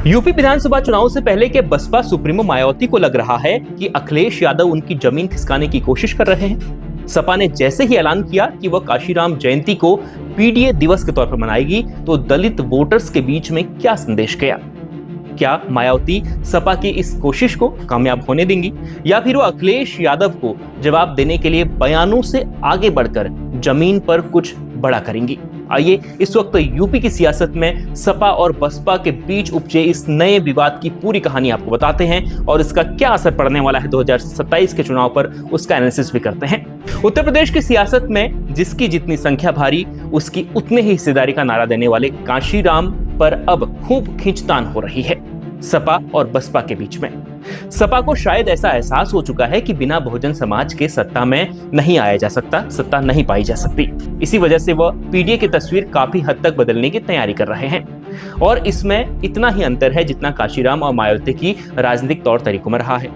UP विधानसभा चुनाव से पहले के बसपा सुप्रीमो मायावती को लग रहा है कि अखिलेश यादव उनकी जमीन खिसकाने की कोशिश कर रहे हैं। सपा ने जैसे ही ऐलान किया कि वह काशीराम जयंती को पीडीए दिवस के तौर पर मनाएगी, तो दलित वोटर्स के बीच में क्या संदेश गया? क्या मायावती सपा की इस कोशिश को कामयाब होने देंगी, या फिर वो अखिलेश यादव को जवाब देने के लिए बयानों से आगे बढ़कर जमीन पर कुछ बड़ा करेंगी? आइए इस वक्त यूपी की सियासत में सपा और बसपा के बीच उपजे इस नए विवाद की पूरी कहानी आपको बताते हैं और इसका क्या असर पड़ने वाला है 2027 के चुनाव पर, उसका एनालिसिस भी करते हैं। उत्तर प्रदेश की सियासत में जिसकी जितनी संख्या भारी, उसकी उतनी ही हिस्सेदारी का नारा देने वाले काशीराम पर अब खूब खींचतान हो रही है सपा और बसपा के बीच में। सपा को शायद ऐसा एहसास हो चुका है कि बिना बहुजन समाज के सत्ता में नहीं आया जा सकता, सत्ता नहीं पाई जा सकती। इसी वजह से वह पीडीए की तस्वीर काफी हद तक बदलने की तैयारी कर रहे हैं और इसमें इतना ही अंतर है जितना काशीराम और मायावती की राजनीतिक तौर तरीकों में रहा है।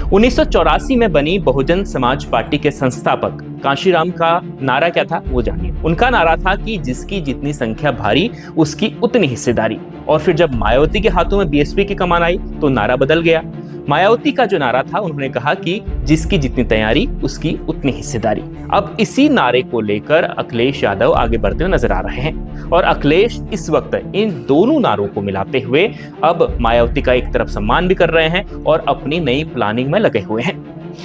1984 में बनी बहुजन समाज पार्टी के संस्थापक काशीराम का नारा क्या था वो जानिए। उनका नारा था कि जिसकी जितनी संख्या भारी, उसकी उतनी हिस्सेदारी। और फिर जब मायावती के हाथों में बीएसपी की कमान आई तो नारा बदल गया। मायावती का जो नारा था, उन्होंने कहा कि जिसकी जितनी तैयारी, उसकी उतनी हिस्सेदारी। अब इसी नारे को लेकर अखिलेश यादव आगे बढ़ते हुए नजर आ रहे हैं और अखिलेश इस वक्त इन दोनों नारों को मिलाते हुए अब मायावती का एक तरफ सम्मान भी कर रहे हैं और अपनी नई प्लानिंग में लगे हुए हैं।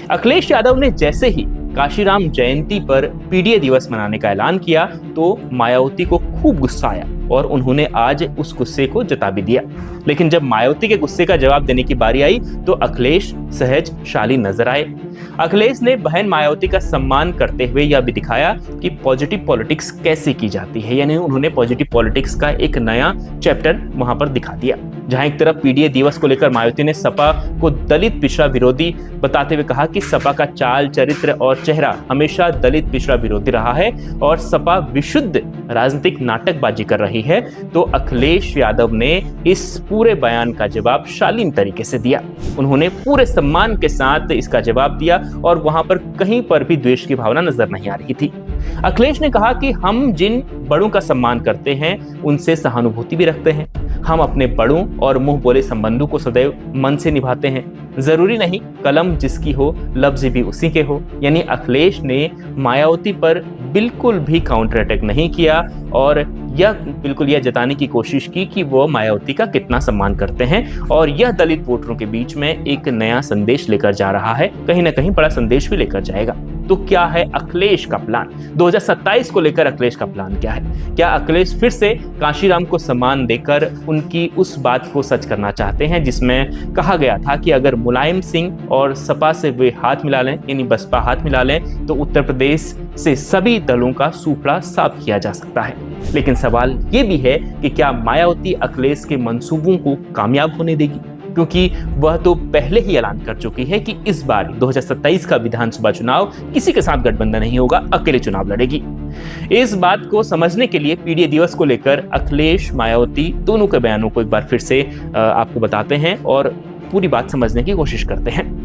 अखिलेश यादव ने जैसे ही काशीराम जयंती पर पीडीए दिवस मनाने का ऐलान किया तो मायावती को खूब गुस्सा आया और उन्होंने आज उस गुस्से को जता भी दिया। लेकिन जब मायावती के गुस्से का जवाब देने की बारी आई तो अखिलेश सहज शालीन नजर आए। अखिलेश ने बहन मायावती का सम्मान करते हुए यह भी दिखाया कि पॉजिटिव पॉलिटिक्स कैसे की जाती है, यानी उन्होंने पॉजिटिव पॉलिटिक्स का एक नया चैप्टर वहां पर दिखा दिया। जहां एक तरफ पीडीए दिवस को लेकर मायावती ने सपा को दलित पिछड़ा विरोधी बताते हुए कहा कि सपा का चाल चरित्र और चेहरा हमेशा दलित पिछड़ा विरोधी रहा है और सपा विशुद्ध राजनीतिक नाटकबाजी कर रही है, तो अखिलेश यादव ने इस पूरे बयान का जवाब शालीन तरीके से दिया। उन्होंने पूरे सम्मान के साथ इसका जवाब दिया और वहां पर कहीं पर भी द्वेष की भावना नजर नहीं आ रही थी। अखिलेश ने कहा कि हम जिन बड़ों का सम्मान करते हैं उनसे सहानुभूति भी रखते हैं। हम अपने बड़ों और मुंह बोले संबंधों को सदैव मन से निभाते हैं। जरूरी नहीं कलम जिसकी हो लफ्ज भी उसी के हो। यानी अखिलेश ने मायावती पर बिल्कुल भी काउंटर अटैक नहीं किया और बिल्कुल यह जताने की कोशिश की कि वो मायावती का कितना सम्मान करते हैं और यह दलित वोटरों के बीच में एक नया संदेश लेकर जा रहा है, कहीं ना कहीं बड़ा संदेश भी लेकर जाएगा। तो क्या है अखिलेश का प्लान? 2027 को लेकर अखिलेश का प्लान क्या है? क्या अखिलेश फिर से काशीराम को सम्मान देकर उनकी उस बात को सच करना चाहते हैं जिसमें कहा गया था कि अगर मुलायम सिंह और सपा से वे हाथ मिला लें, यानी बसपा हाथ मिला लें, तो उत्तर प्रदेश से सभी दलों का सूफड़ा साफ किया जा सकता है। लेकिन सवाल ये भी है कि क्या मायावती अखिलेश के मंसूबों को कामयाब होने देगी, क्योंकि वह तो पहले ही ऐलान कर चुकी है कि इस बार 2027 का विधानसभा चुनाव किसी के साथ गठबंधन नहीं होगा, अकेले चुनाव लड़ेगी। इस बात को समझने के लिए पीडीए दिवस को लेकर अखिलेश मायावती दोनों के बयानों को एक बार फिर से आपको बताते हैं और पूरी बात समझने की कोशिश करते हैं।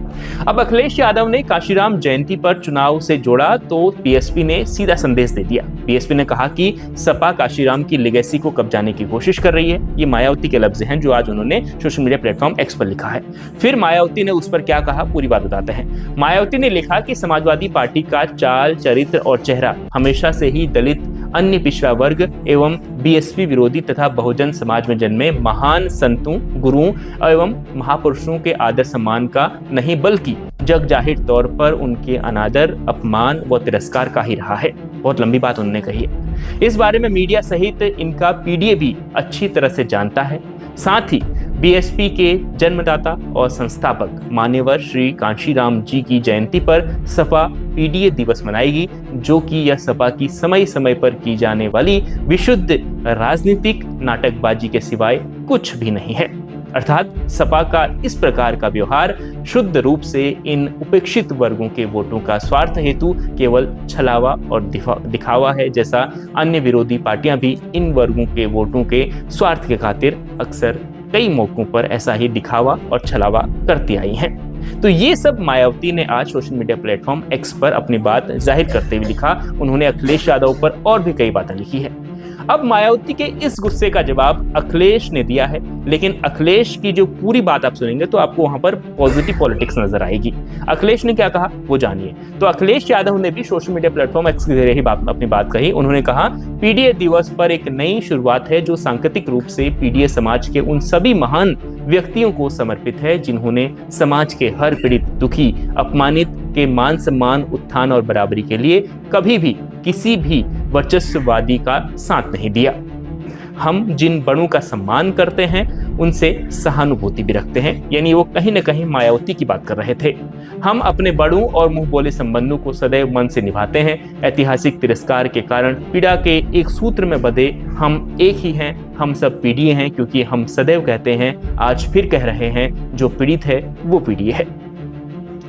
अब अखिलेश यादव ने काशीराम जयंती पर चुनाव से जोड़ा तो बीएसपी ने सीधा संदेश दे दिया। बीएसपी ने कहा कि सपा काशीराम की लेगेसी को कब्जाने की कोशिश कर रही है। ये मायावती के लफ्ज हैं जो आज उन्होंने सोशल मीडिया प्लेटफॉर्म एक्स पर लिखा है। फिर मायावती ने उस पर क्या कहा, पूरी बात बताते हैं। मायावती ने लिखा कि समाजवादी पार्टी का चाल चरित्र और चेहरा हमेशा से ही दलित, अन्य पिछड़ा वर्ग एवं बीएसपी विरोधी तथा बहुजन समाज में जन्मे महान संतों, गुरुओं एवं महापुरुषों के आदर सम्मान का नहीं, बल्कि जग जाहिर तौर पर उनके अनादर, अपमान व तिरस्कार का ही रहा है। बहुत लंबी बात उन्होंने कही है। इस बारे में मीडिया सहित इनका पीडीए भी अच्छी तरह से जानता है। साथ ही बीएसपी के जन्मदाता और संस्थापक मान्यवर श्री काशीराम जी की जयंती पर सपा पीडीए दिवस मनाएगी, जो कि यह सपा की समय समय पर की जाने वाली विशुद्ध राजनीतिक नाटकबाजी के सिवाय कुछ भी नहीं है। अर्थात सपा का इस प्रकार का व्यवहार शुद्ध रूप से इन उपेक्षित वर्गों के वोटों का स्वार्थ हेतु केवल छलावा और दिखावा है, जैसा अन्य विरोधी पार्टियां भी इन वर्गों के वोटों के स्वार्थ के खातिर अक्सर कई मौकों पर ऐसा ही दिखावा और छलावा करती आई हैं। तो ये सब मायावती ने आज सोशल मीडिया प्लेटफॉर्म एक्स पर अपनी बात जाहिर करते हुए लिखा। उन्होंने अखिलेश यादव पर और भी कई बातें लिखी है। अब मायावती के इस गुस्से का जवाब अखिलेश ने दिया है, लेकिन अखिलेश की जो पूरी बात आप सुनेंगे तो आपको वहां पर पॉजिटिव पॉलिटिक्स नजर आएगी। अखिलेश ने क्या कहा वो जानिए। तो अखिलेश यादव ने भी सोशल मीडिया प्लेटफॉर्म एक्स के जरिए ही अपनी बात कही। उन्होंने कहा, पीडीए दिवस पर एक नई शुरुआत है जो सांकेतिक रूप से पीडीए समाज के उन सभी महान व्यक्तियों को समर्पित है जिन्होंने समाज के हर पीड़ित, दुखी, अपमानित के मान सम्मान, उत्थान और बराबरी के लिए कभी भी किसी भी वर्चस्ववादी का साथ नहीं दिया। हम जिन बड़ों का सम्मान करते हैं उनसे सहानुभूति भी रखते हैं। यानी वो कहीं ना कहीं मायावती की बात कर रहे थे। हम अपने बड़ों और मुंह बोले संबंधों को सदैव मन से निभाते हैं। ऐतिहासिक तिरस्कार के कारण पीड़ा के एक सूत्र में बंधे हम एक ही हैं, हम सब पीड़िए हैं, क्योंकि हम सदैव कहते हैं, आज फिर कह रहे हैं, जो पीड़ित है वो पीड़िए है।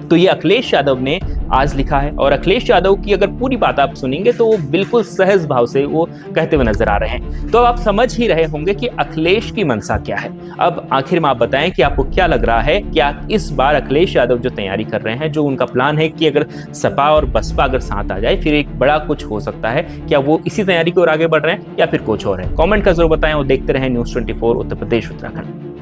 तो ये अखिलेश यादव ने आज लिखा है, और अखिलेश यादव की अगर पूरी बात आप सुनेंगे तो वो बिल्कुल सहज भाव से वो कहते हुए नजर आ रहे हैं। तो अब आप समझ ही रहे होंगे कि अखिलेश की मंशा क्या है। अब आखिर में आप बताएं कि आपको क्या लग रहा है, क्या इस बार अखिलेश यादव जो तैयारी कर रहे हैं, जो उनका प्लान है कि अगर सपा और बसपा अगर साथ आ जाए फिर एक बड़ा कुछ हो सकता है, क्या वो इसी तैयारी की ओर आगे बढ़ रहे हैं या फिर कुछ और है? कॉमेंट का जरूर बताएं और देखते रहें न्यूज़ 24 उत्तर प्रदेश उत्तराखंड।